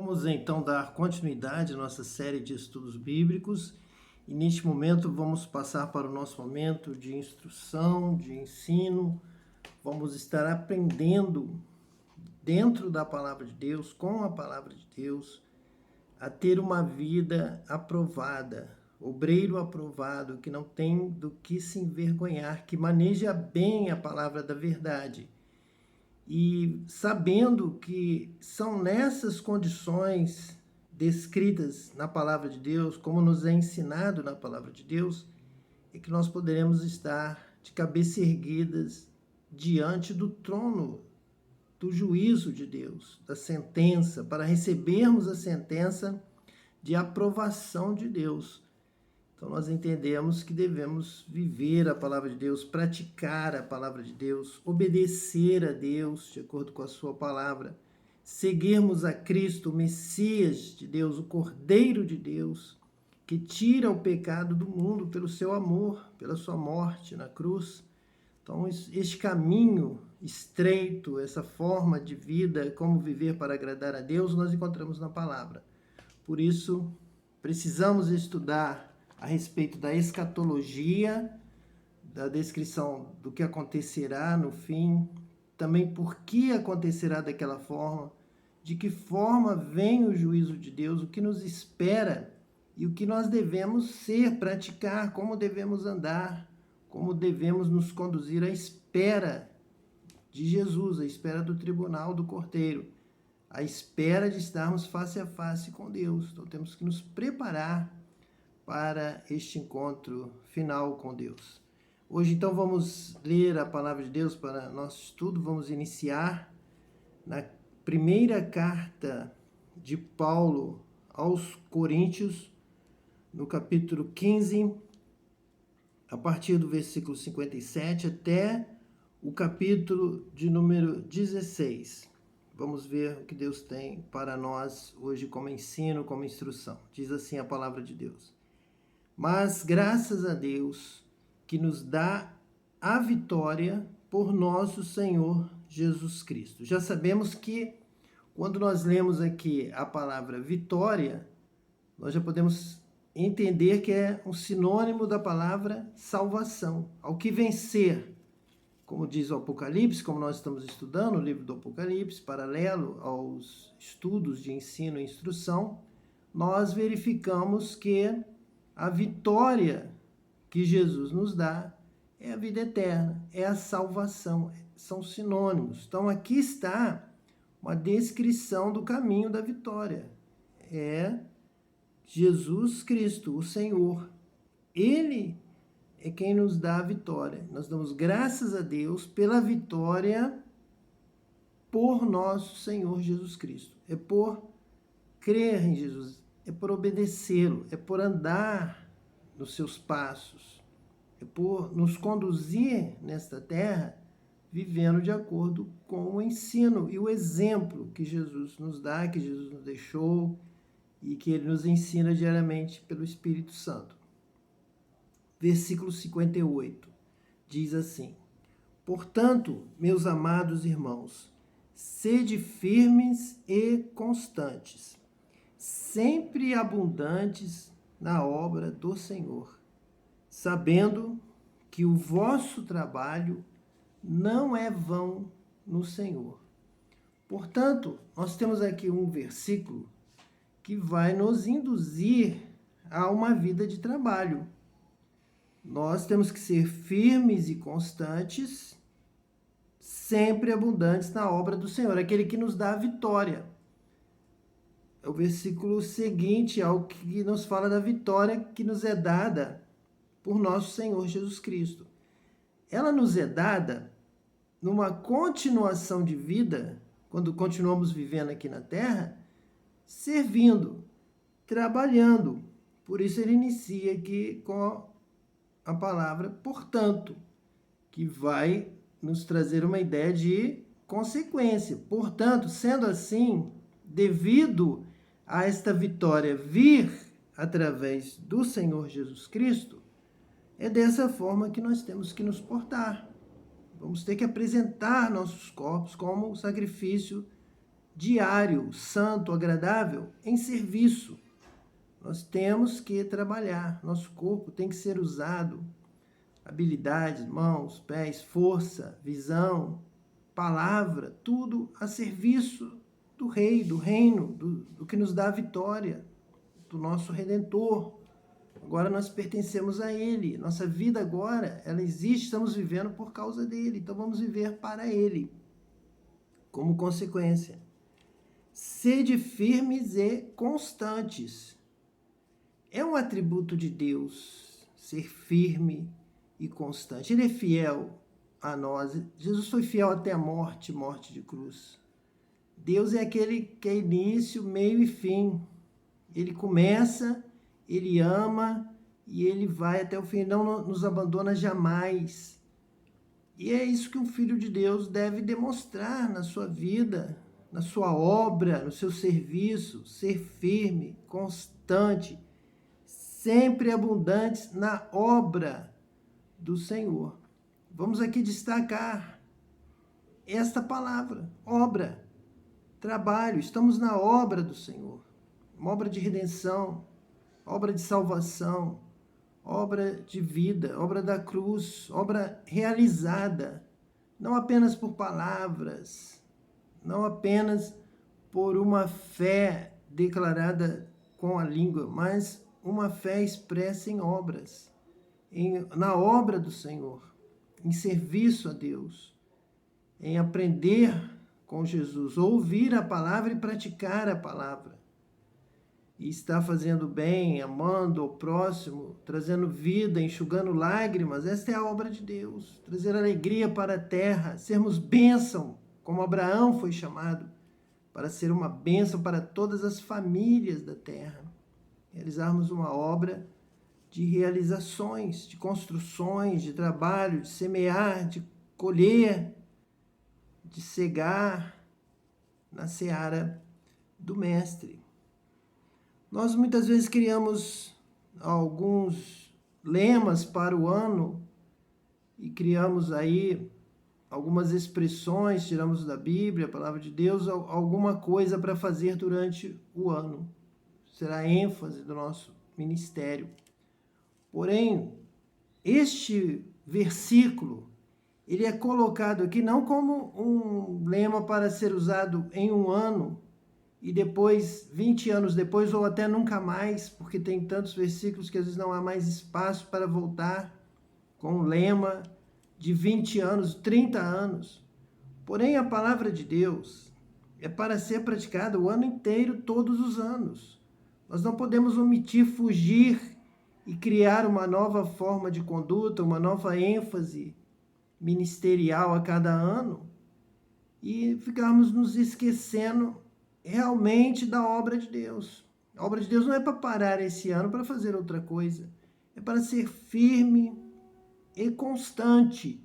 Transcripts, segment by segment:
Vamos então dar continuidade à nossa série de estudos bíblicos e neste momento vamos passar para o nosso momento de instrução, de ensino. Vamos estar aprendendo dentro da palavra de Deus, com a palavra de Deus, a ter uma vida aprovada, obreiro aprovado, que não tem do que se envergonhar, que maneja bem a palavra da verdade. E sabendo que são nessas condições descritas na palavra de Deus, como nos é ensinado na palavra de Deus, é que nós poderemos estar de cabeça erguidas diante do trono do juízo de Deus, da sentença, para recebermos a sentença de aprovação de Deus. Então, nós entendemos que devemos viver a palavra de Deus, praticar a palavra de Deus, obedecer a Deus de acordo com a sua palavra, seguirmos a Cristo, o Messias de Deus, o Cordeiro de Deus, que tira o pecado do mundo pelo seu amor, pela sua morte na cruz. Então, este caminho estreito, essa forma de vida, como viver para agradar a Deus, nós encontramos na palavra. Por isso, precisamos estudar a respeito da escatologia, da descrição do que acontecerá no fim, também por que acontecerá daquela forma, de que forma vem o juízo de Deus, o que nos espera e o que nós devemos ser, praticar, como devemos andar, como devemos nos conduzir à espera de Jesus, à espera do tribunal do Cordeiro, à espera de estarmos face a face com Deus. Então temos que nos preparar para este encontro final com Deus. Hoje, então, vamos ler a palavra de Deus para nosso estudo. Vamos iniciar na primeira carta de Paulo aos Coríntios, no capítulo 15, a partir do versículo 57 até o capítulo de número 16. Vamos ver o que Deus tem para nós hoje como ensino, como instrução. Diz assim a palavra de Deus. Mas graças a Deus que nos dá a vitória por nosso Senhor Jesus Cristo. Já sabemos que quando nós lemos aqui a palavra vitória, nós já podemos entender que é um sinônimo da palavra salvação. Ao que vencer, como diz o Apocalipse, como nós estamos estudando o livro do Apocalipse, paralelo aos estudos de ensino e instrução, nós verificamos que a vitória que Jesus nos dá é a vida eterna, é a salvação, são sinônimos. Então, aqui está uma descrição do caminho da vitória. É Jesus Cristo, o Senhor. Ele é quem nos dá a vitória. Nós damos graças a Deus pela vitória por nosso Senhor Jesus Cristo. É por crer em Jesus, é por obedecê-lo, é por andar nos seus passos, é por nos conduzir nesta terra, vivendo de acordo com o ensino e o exemplo que Jesus nos dá, que Jesus nos deixou e que ele nos ensina diariamente pelo Espírito Santo. Versículo 58 diz assim: Portanto, meus amados irmãos, sede firmes e constantes, sempre abundantes na obra do Senhor, sabendo que o vosso trabalho não é vão no Senhor. Portanto, nós temos aqui um versículo que vai nos induzir a uma vida de trabalho. Nós temos que ser firmes e constantes, sempre abundantes na obra do Senhor, aquele que nos dá a vitória. O versículo seguinte ao que nos fala da vitória que nos é dada por nosso Senhor Jesus Cristo. Ela nos é dada numa continuação de vida, quando continuamos vivendo aqui na terra, servindo, trabalhando. Por isso ele inicia aqui com a palavra portanto, que vai nos trazer uma ideia de consequência. Portanto, sendo assim, devido a esta vitória vir através do Senhor Jesus Cristo, é dessa forma que nós temos que nos portar. Vamos ter que apresentar nossos corpos como sacrifício diário, santo, agradável, em serviço. Nós temos que trabalhar, nosso corpo tem que ser usado, habilidades, mãos, pés, força, visão, palavra, tudo a serviço do Rei, do reino, do que nos dá a vitória, do nosso Redentor. Agora nós pertencemos a Ele, nossa vida agora, ela existe, estamos vivendo por causa dEle, então vamos viver para Ele. Como consequência, sede firmes e constantes. É um atributo de Deus ser firme e constante. Ele é fiel a nós. Jesus foi fiel até a morte, morte de cruz. Deus é aquele que é início, meio e fim. Ele começa, ele ama e ele vai até o fim. Não nos abandona jamais. E é isso que um filho de Deus deve demonstrar na sua vida, na sua obra, no seu serviço. Ser firme, constante, sempre abundantes na obra do Senhor. Vamos aqui destacar esta palavra, obra, trabalho. Estamos na obra do Senhor, uma obra de redenção, obra de salvação, obra de vida, obra da cruz, obra realizada, não apenas por palavras, não apenas por uma fé declarada com a língua, mas uma fé expressa em obras, na obra do Senhor, em serviço a Deus, em aprender com Jesus, ouvir a palavra e praticar a palavra. E estar fazendo bem, amando o próximo, trazendo vida, enxugando lágrimas, esta é a obra de Deus. Trazer alegria para a terra, sermos bênção, como Abraão foi chamado, para ser uma bênção para todas as famílias da terra. Realizarmos uma obra de realizações, de construções, de trabalho, de semear, de colher, de cegar na seara do Mestre. Nós muitas vezes criamos alguns lemas para o ano e criamos aí algumas expressões, tiramos da Bíblia, a palavra de Deus, alguma coisa para fazer durante o ano. Será a ênfase do nosso ministério. Porém, este versículo, ele é colocado aqui não como um lema para ser usado em um ano e depois, 20 anos depois, ou até nunca mais, porque tem tantos versículos que às vezes não há mais espaço para voltar com um lema de 20 anos, 30 anos. Porém, a palavra de Deus é para ser praticada o ano inteiro, todos os anos. Nós não podemos omitir, fugir e criar uma nova forma de conduta, uma nova ênfase ministerial a cada ano e ficarmos nos esquecendo realmente da obra de Deus. A obra de Deus não é para parar esse ano para fazer outra coisa. É para ser firme e constante.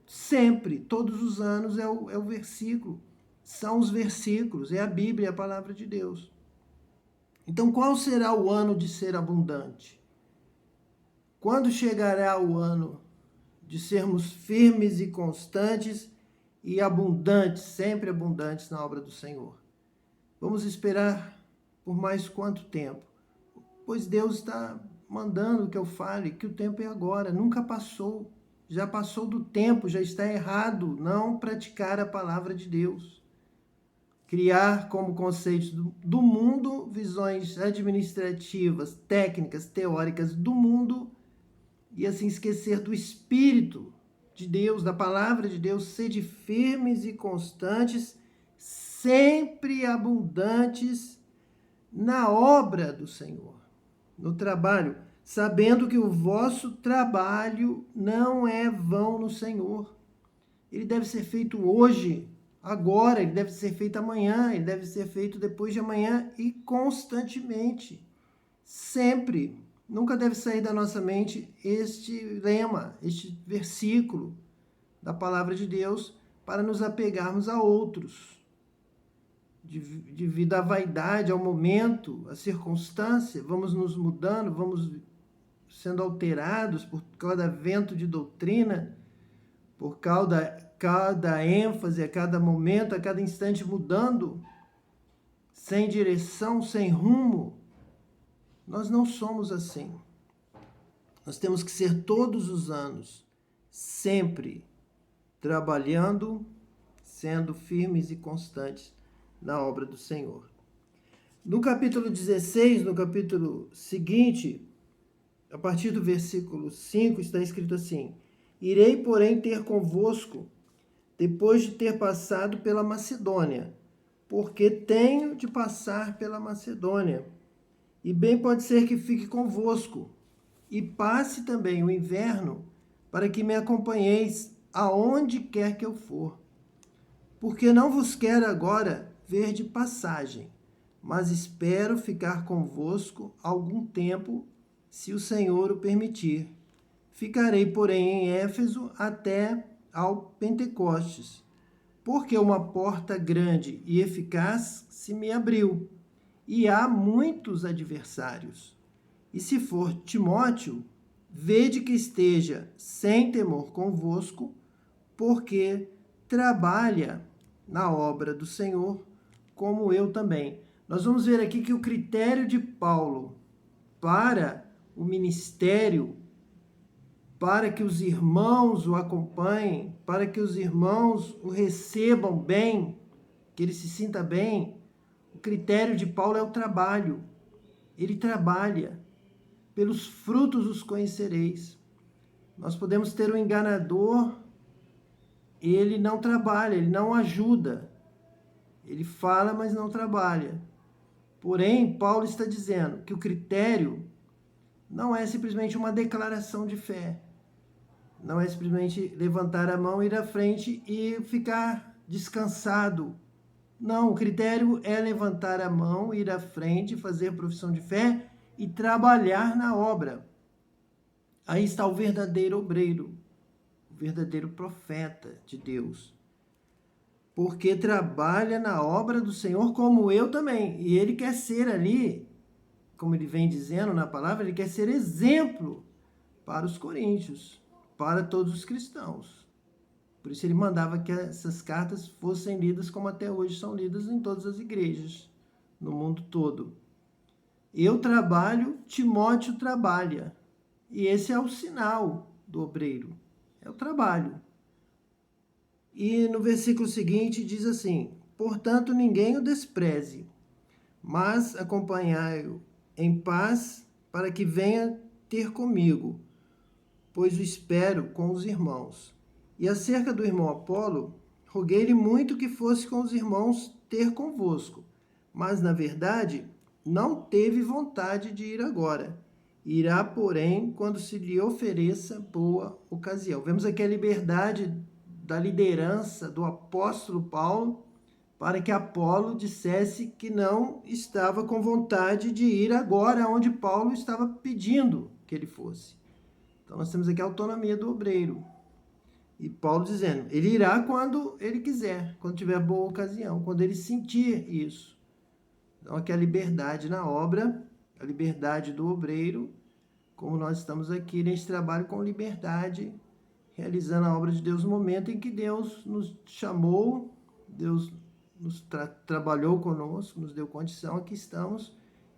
Sempre, todos os anos é o versículo. São os versículos, é a Bíblia, a palavra de Deus. Então, qual será o ano de ser abundante? Quando chegará o ano de sermos firmes e constantes e abundantes, sempre abundantes na obra do Senhor? Vamos esperar por mais quanto tempo? Pois Deus está mandando que eu fale que o tempo é agora, nunca passou. Já passou do tempo, já está errado não praticar a palavra de Deus. Criar como conceitos do mundo visões administrativas, técnicas, teóricas do mundo e assim esquecer do Espírito de Deus, da palavra de Deus. Sede firmes e constantes, sempre abundantes na obra do Senhor, no trabalho, sabendo que o vosso trabalho não é vão no Senhor. Ele deve ser feito hoje, agora, ele deve ser feito amanhã, ele deve ser feito depois de amanhã e constantemente, sempre. Nunca deve sair da nossa mente este lema, este versículo da palavra de Deus para nos apegarmos a outros, devido à vaidade, ao momento, à circunstância. Vamos nos mudando, vamos sendo alterados por cada vento de doutrina, por cada ênfase, a cada momento, a cada instante mudando. sem direção, sem rumo. Nós não somos assim. Nós temos que ser todos os anos, sempre trabalhando, sendo firmes e constantes na obra do Senhor. No capítulo 16, no capítulo seguinte, a partir do versículo 5, está escrito assim: Irei, porém, ter convosco, depois de ter passado pela Macedônia, porque tenho de passar pela Macedônia. E bem pode ser que fique convosco, e passe também o inverno, para que me acompanheis aonde quer que eu for. Porque não vos quero agora ver de passagem, mas espero ficar convosco algum tempo, se o Senhor o permitir. Ficarei, porém, em Éfeso até ao Pentecostes, porque uma porta grande e eficaz se me abriu, e há muitos adversários. E se for Timóteo, vede que esteja sem temor convosco, porque trabalha na obra do Senhor, como eu também. Nós vamos ver aqui que o critério de Paulo para o ministério, para que os irmãos o acompanhem, para que os irmãos o recebam bem, que ele se sinta bem, o critério de Paulo é o trabalho. Ele trabalha. Pelos frutos os conhecereis. Nós podemos ter um enganador, ele não trabalha, ele não ajuda. Ele fala, mas não trabalha. Porém, Paulo está dizendo que o critério não é simplesmente uma declaração de fé. Não é simplesmente levantar a mão, ir à frente e ficar descansado. Não, o critério é levantar a mão, ir à frente, fazer profissão de fé e trabalhar na obra. Aí está o verdadeiro obreiro, o verdadeiro profeta de Deus. Porque trabalha na obra do Senhor como eu também. E ele quer ser ali, como ele vem dizendo na palavra, ele quer ser exemplo para os coríntios, para todos os cristãos. Por isso ele mandava que essas cartas fossem lidas como até hoje são lidas em todas as igrejas, no mundo todo. Eu trabalho, Timóteo trabalha. E esse é o sinal do obreiro, é o trabalho. E no versículo seguinte diz assim: portanto, ninguém o despreze, mas acompanhai-o em paz, para que venha ter comigo, pois o espero com os irmãos. E acerca do irmão Apolo, roguei-lhe muito que fosse com os irmãos ter convosco, mas, na verdade, não teve vontade de ir agora. Irá, porém, quando se lhe ofereça boa ocasião. Vemos aqui a liberdade da liderança do apóstolo Paulo para que Apolo dissesse que não estava com vontade de ir agora onde Paulo estava pedindo que ele fosse. Então, nós temos aqui a autonomia do obreiro. E Paulo dizendo, ele irá quando ele quiser, quando tiver boa ocasião, quando ele sentir isso. Então, aqui a liberdade na obra, a liberdade do obreiro, como nós estamos aqui nesse trabalho com liberdade, realizando a obra de Deus no momento em que Deus nos chamou, Deus nos trabalhou conosco, nos deu condição, aqui estamos,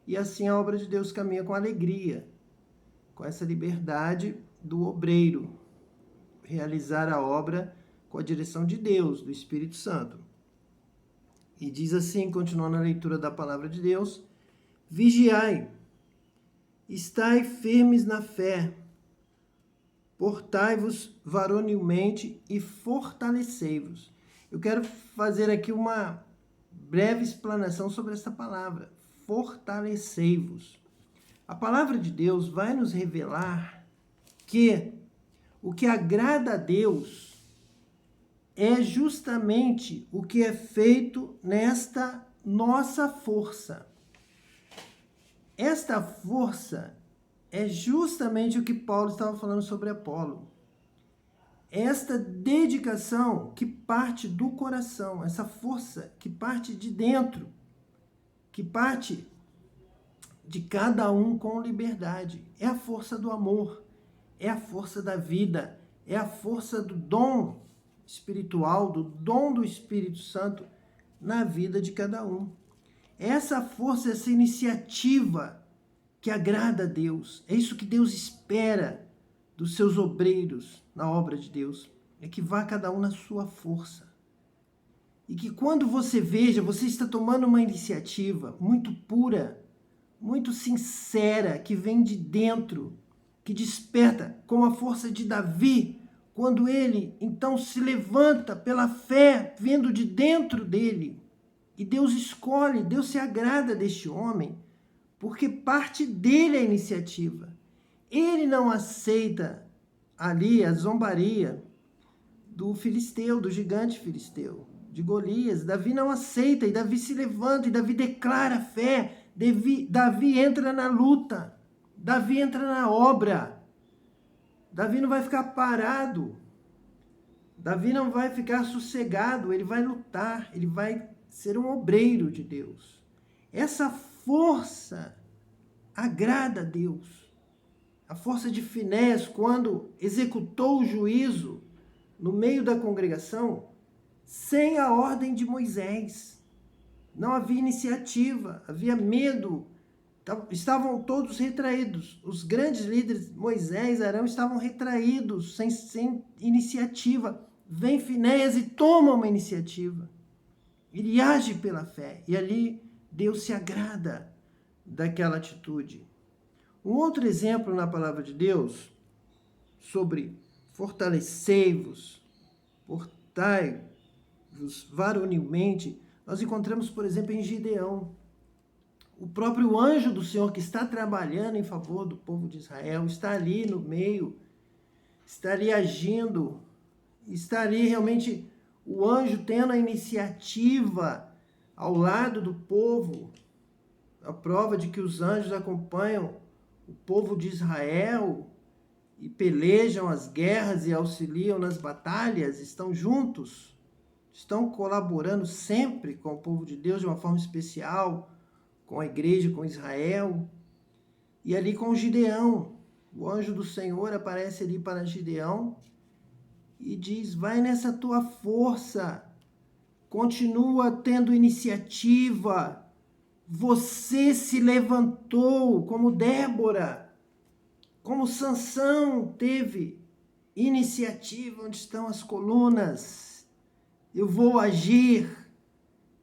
e assim a obra de Deus caminha com alegria, com essa liberdade do obreiro, realizar a obra com a direção de Deus, do Espírito Santo. E diz assim, continuando a leitura da palavra de Deus: vigiai, estai firmes na fé, portai-vos varonilmente e fortalecei-vos. Eu quero fazer aqui uma breve explanação sobre essa palavra, fortalecei-vos. A palavra de Deus vai nos revelar que o que agrada a Deus é justamente o que é feito nesta nossa força. Esta força é justamente o que Paulo estava falando sobre Apolo. Esta dedicação que parte do coração, essa força que parte de dentro, que parte de cada um com liberdade. É a força do amor, é a força da vida, é a força do dom espiritual, do dom do Espírito Santo na vida de cada um. Essa força, essa iniciativa que agrada a Deus. É isso que Deus espera dos seus obreiros na obra de Deus. É que vá cada um na sua força. E que quando você veja, você está tomando uma iniciativa muito pura, muito sincera, que vem de dentro, que desperta como a força de Davi, quando ele então se levanta pela fé, vindo de dentro dele. E Deus escolhe, Deus se agrada deste homem, porque parte dele a iniciativa. Ele não aceita ali a zombaria do filisteu, do gigante filisteu, de Golias. Davi não aceita, e Davi se levanta, e Davi declara a fé. Davi entra na luta, Davi entra na obra. Davi não vai ficar parado, Davi não vai ficar sossegado, ele vai lutar, ele vai ser um obreiro de Deus. Essa força agrada a Deus. A força de Finéias, quando executou o juízo no meio da congregação, sem a ordem de Moisés. Não havia iniciativa, havia medo, estavam todos retraídos. Os grandes líderes, Moisés e Arão, estavam retraídos, sem iniciativa. Vem Finéias e toma uma iniciativa. Ele age pela fé, e ali Deus se agrada daquela atitude. Um outro exemplo na palavra de Deus sobre fortalecei-vos, portai-vos varonilmente, nós encontramos, por exemplo, em Gideão. O próprio anjo do Senhor que está trabalhando em favor do povo de Israel, está ali no meio, está ali agindo, está ali realmente o anjo tendo a iniciativa ao lado do povo, a prova de que os anjos acompanham o povo de Israel e pelejam as guerras e auxiliam nas batalhas, estão juntos, estão colaborando sempre com o povo de Deus de uma forma especial, com a igreja, com Israel. E ali com Gideão, o anjo do Senhor aparece ali para Gideão e diz: vai nessa tua força, continua tendo iniciativa. Você se levantou como Débora, como Sansão teve iniciativa. Onde estão as colunas? Eu vou agir,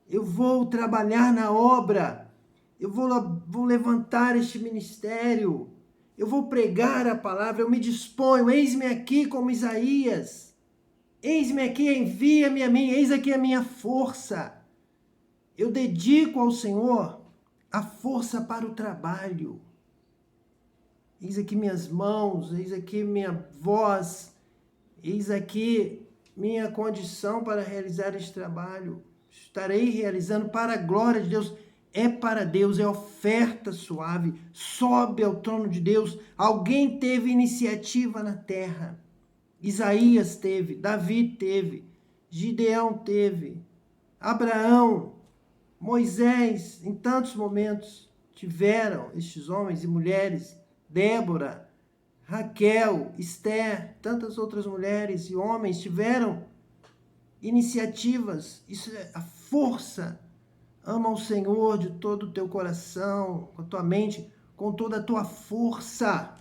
eu vou trabalhar na obra, eu vou levantar este ministério, eu vou pregar a palavra, eu me disponho, eis-me aqui como Isaías, eis-me aqui, envia-me a mim, eis aqui a minha força. Eu dedico ao Senhor a força para o trabalho. Eis aqui minhas mãos, eis aqui minha voz, eis aqui minha condição para realizar este trabalho. Estarei realizando para a glória de Deus. É para Deus, é oferta suave, sobe ao trono de Deus. Alguém teve iniciativa na terra. Isaías teve, Davi teve, Gideão teve, Abraão, Moisés, em tantos momentos tiveram estes homens e mulheres, Débora, Raquel, Esther, tantas outras mulheres e homens tiveram iniciativas. Isso é a força. Ama o Senhor de todo o teu coração, com a tua mente, com toda a tua força.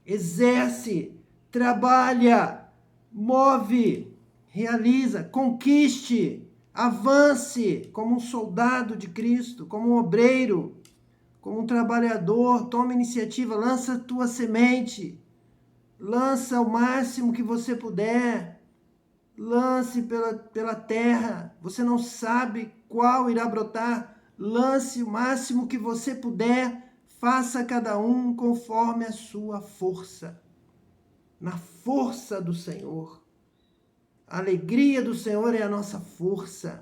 Exerce, trabalha, move, realiza, conquiste, avance como um soldado de Cristo, como um obreiro, como um trabalhador. Toma iniciativa, lança a tua semente, lança o máximo que você puder, lance pela terra. Você não sabe qual irá brotar, lance o máximo que você puder, faça cada um conforme a sua força, na força do Senhor. A alegria do Senhor é a nossa força.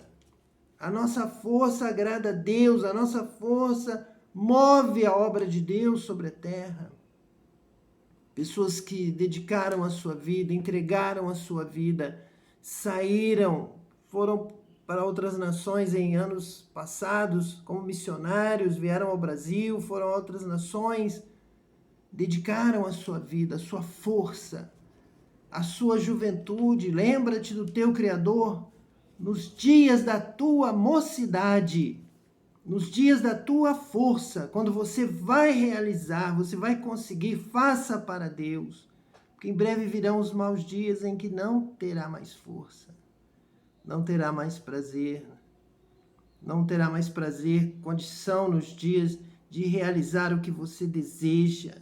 A nossa força agrada a Deus, a nossa força move a obra de Deus sobre a terra. Pessoas que dedicaram a sua vida, entregaram a sua vida, saíram, foram para outras nações em anos passados como missionários, vieram ao Brasil, foram a outras nações, dedicaram a sua vida, a sua força, a sua juventude. Lembra-te do teu Criador nos dias da tua mocidade. nos dias da tua força, quando você vai realizar, você vai conseguir, faça para Deus. Porque em breve virão os maus dias em que não terá mais força, não terá mais prazer, não terá mais prazer, condição nos dias de realizar o que você deseja.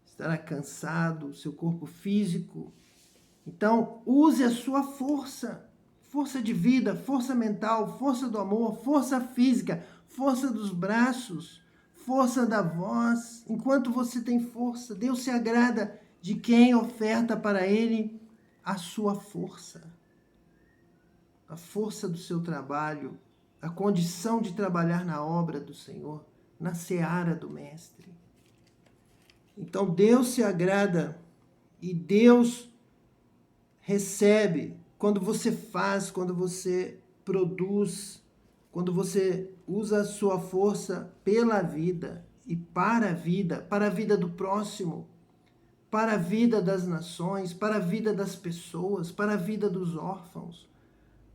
Estará cansado, seu corpo físico. Então, use a sua força. Força de vida, força mental, força do amor, força física, força dos braços, força da voz. Enquanto você tem força, Deus se agrada de quem oferta para Ele a sua força. A força do seu trabalho, a condição de trabalhar na obra do Senhor, na seara do Mestre. Então Deus se agrada e Deus recebe quando você faz, quando você produz, quando você usa a sua força pela vida e para a vida do próximo, para a vida das nações, para a vida das pessoas, para a vida dos órfãos,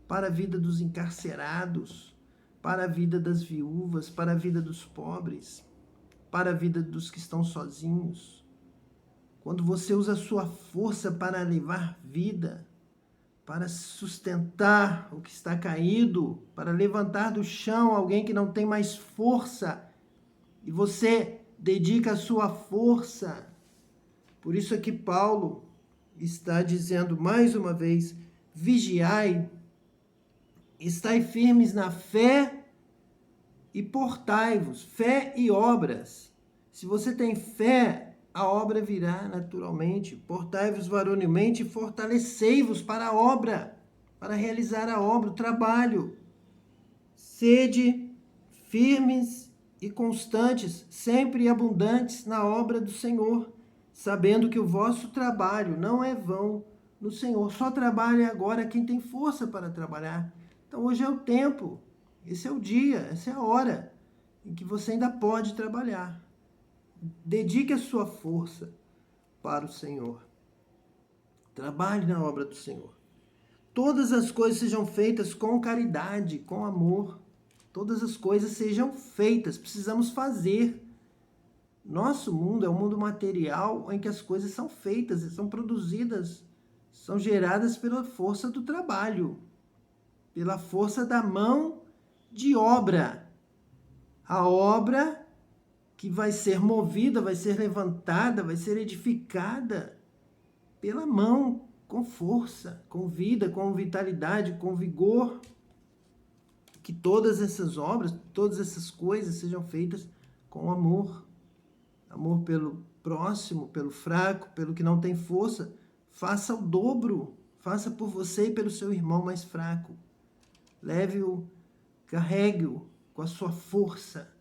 para a vida dos encarcerados, para a vida das viúvas, para a vida dos pobres, para a vida dos que estão sozinhos. Quando você usa a sua força para levar vida, para sustentar o que está caído, para levantar do chão alguém que não tem mais força, e você dedica a sua força. Por isso é que Paulo está dizendo mais uma vez: vigiai, estai firmes na fé e portai-vos, fé e obras. Se você tem fé, a obra virá naturalmente. Portai-vos varonilmente e fortalecei-vos para a obra, para realizar a obra, o trabalho. Sede firmes e constantes, sempre abundantes na obra do Senhor, sabendo que o vosso trabalho não é vão no Senhor. Só trabalha agora quem tem força para trabalhar. Então hoje é o tempo, esse é o dia, essa é a hora em que você ainda pode trabalhar. Dedique a sua força para o Senhor. Trabalhe na obra do Senhor. Todas as coisas sejam feitas com caridade, com amor. Todas as coisas sejam feitas, precisamos fazer. Nosso mundo é um mundo material em que as coisas são feitas, são produzidas, são geradas pela força do trabalho, pela força da mão de obra. A obra que vai ser movida, vai ser levantada, vai ser edificada pela mão, com força, com vida, com vitalidade, com vigor. Que todas essas obras, todas essas coisas sejam feitas com amor. Amor pelo próximo, pelo fraco, pelo que não tem força. Faça o dobro, faça por você e pelo seu irmão mais fraco. Leve-o, carregue-o com a sua força.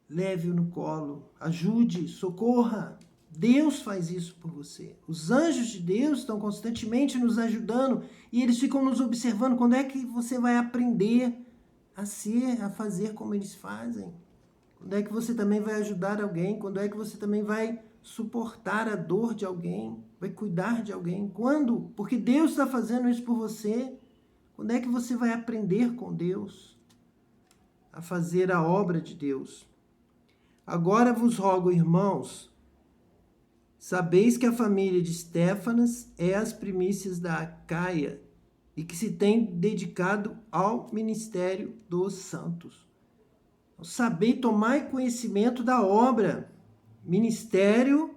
Leve-o no colo, ajude, socorra. Deus faz isso por você. Os anjos de Deus estão constantemente nos ajudando e eles ficam nos observando. Quando é que você vai aprender a ser, a fazer como eles fazem? Quando é que você também vai ajudar alguém? Quando é que você também vai suportar a dor de alguém? Vai cuidar de alguém? Quando? Porque Deus está fazendo isso por você. Quando é que você vai aprender com Deus a fazer a obra de Deus? Agora vos rogo, irmãos, sabeis que a família de Estéfanas é as primícias da Acaia e que se tem dedicado ao ministério dos santos. Sabei, tomai conhecimento da obra, ministério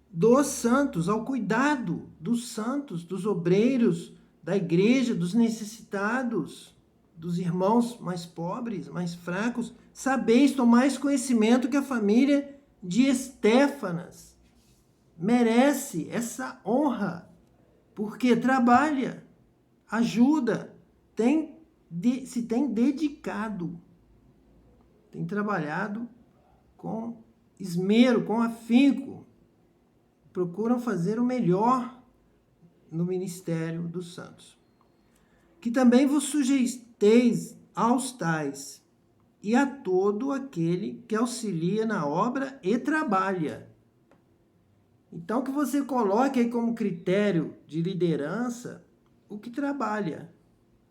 dos santos, ao cuidado dos santos, dos obreiros, da igreja, dos necessitados, dos irmãos mais pobres, mais fracos. Sabeis, tomais conhecimento que a família de Estéfanas merece essa honra, porque trabalha, ajuda, se tem dedicado, tem trabalhado com esmero, com afinco, procuram fazer o melhor no ministério dos santos. Que também vos sujeiteis aos tais e a todo aquele que auxilia na obra e trabalha. Então, que você coloque aí como critério de liderança o que trabalha,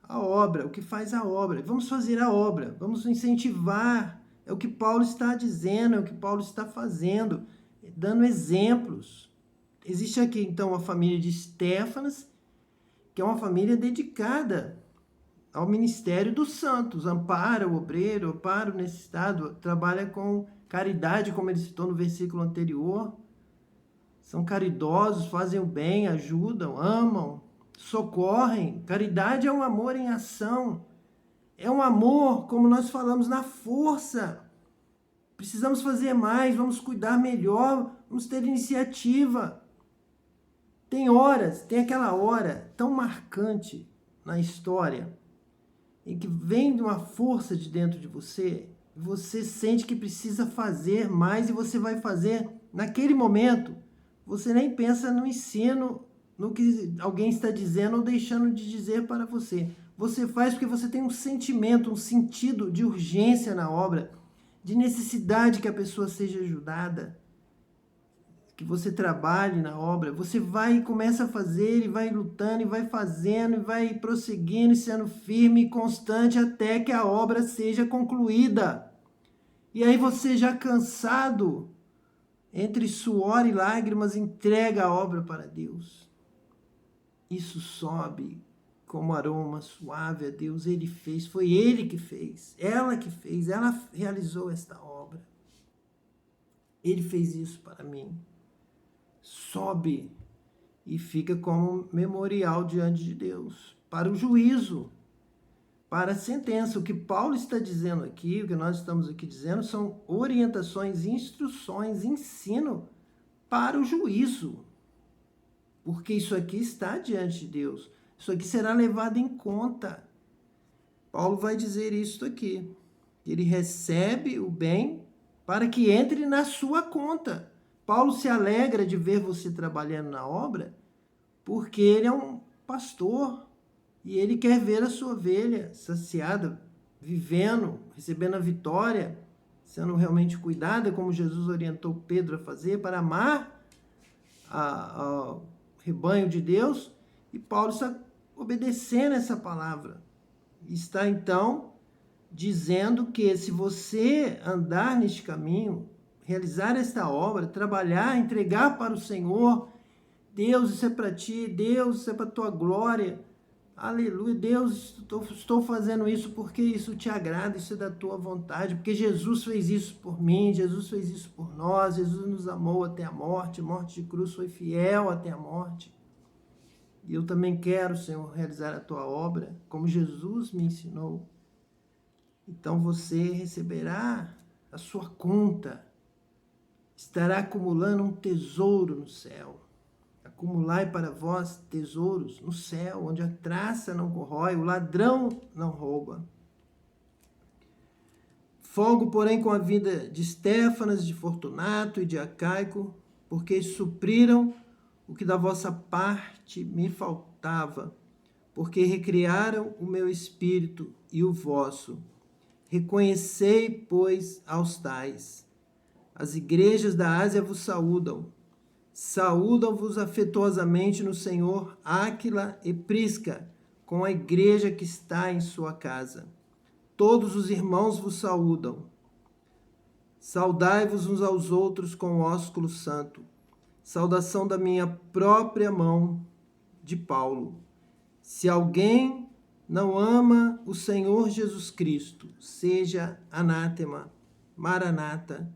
a obra, o que faz a obra. Vamos fazer a obra, vamos incentivar. É o que Paulo está dizendo, é o que Paulo está fazendo, dando exemplos. Existe aqui, então, a família de Estéfanas, que é uma família dedicada ao ministério dos santos, ampara o obreiro, ampara o necessitado, trabalha com caridade, como ele citou no versículo anterior. São caridosos, fazem o bem, ajudam, amam, socorrem. Caridade é um amor em ação. É um amor, como nós falamos, na força. Precisamos fazer mais, vamos cuidar melhor, vamos ter iniciativa. Tem aquela hora tão marcante na história, em que vem de uma força de dentro de você, e você sente que precisa fazer mais e você vai fazer naquele momento. Você nem pensa no ensino, no que alguém está dizendo ou deixando de dizer para você. Você faz porque você tem um sentimento, um sentido de urgência na obra, de necessidade que a pessoa seja ajudada, que você trabalhe na obra. Você vai e começa a fazer, e vai lutando, e vai fazendo, e vai prosseguindo, e sendo firme e constante até que a obra seja concluída. E aí você, já cansado, entre suor e lágrimas, entrega a obra para Deus. Isso sobe como aroma suave a Deus. Ele fez, foi Ele que fez, ela realizou esta obra. Ele fez isso para mim. Sobe e fica como memorial diante de Deus, para o juízo, para a sentença. O que Paulo está dizendo aqui, o que nós estamos aqui dizendo, são orientações, instruções, ensino para o juízo. Porque isso aqui está diante de Deus. Isso aqui será levado em conta. Paulo vai dizer isso aqui. Ele recebe o bem para que entre na sua conta. Paulo se alegra de ver você trabalhando na obra, porque ele é um pastor e ele quer ver a sua ovelha saciada, vivendo, recebendo a vitória, sendo realmente cuidada, como Jesus orientou Pedro a fazer, para amar ao rebanho de Deus. E Paulo está obedecendo essa palavra. Está, então, dizendo que se você andar neste caminho, realizar esta obra, trabalhar, entregar para o Senhor, Deus, isso é para ti, Deus, isso é para a tua glória, aleluia, Deus, estou fazendo isso porque isso te agrada, isso é da tua vontade, porque Jesus fez isso por mim, Jesus fez isso por nós, Jesus nos amou até a morte de cruz, foi fiel até a morte. E eu também quero, Senhor, realizar a tua obra, como Jesus me ensinou. Então você receberá a sua conta, estará acumulando um tesouro no céu. Acumulai para vós tesouros no céu, onde a traça não corrói, o ladrão não rouba. Folgo, porém, com a vida de Estéfanas, de Fortunato e de Acaico, porque supriram o que da vossa parte me faltava, porque recriaram o meu espírito e o vosso. Reconhecei, pois, aos tais. As igrejas da Ásia vos saúdam. Saúdam-vos afetuosamente no Senhor Áquila e Prisca, com a igreja que está em sua casa. Todos os irmãos vos saúdam. Saudai-vos uns aos outros com o ósculo santo. Saudação da minha própria mão, de Paulo. Se alguém não ama o Senhor Jesus Cristo, seja anátema, maranata.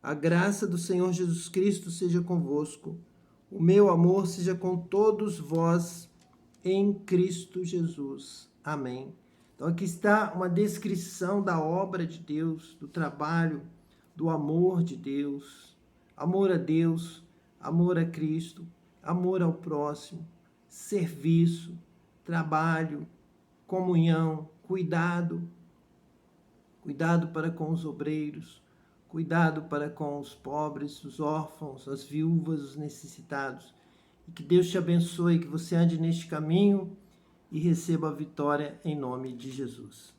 A graça do Senhor Jesus Cristo seja convosco. O meu amor seja com todos vós em Cristo Jesus. Amém. Então aqui está uma descrição da obra de Deus, do trabalho, do amor de Deus. Amor a Deus, amor a Cristo, amor ao próximo, serviço, trabalho, comunhão, cuidado para com os obreiros, cuidado para com os pobres, os órfãos, as viúvas, os necessitados. E que Deus te abençoe, que você ande neste caminho e receba a vitória em nome de Jesus.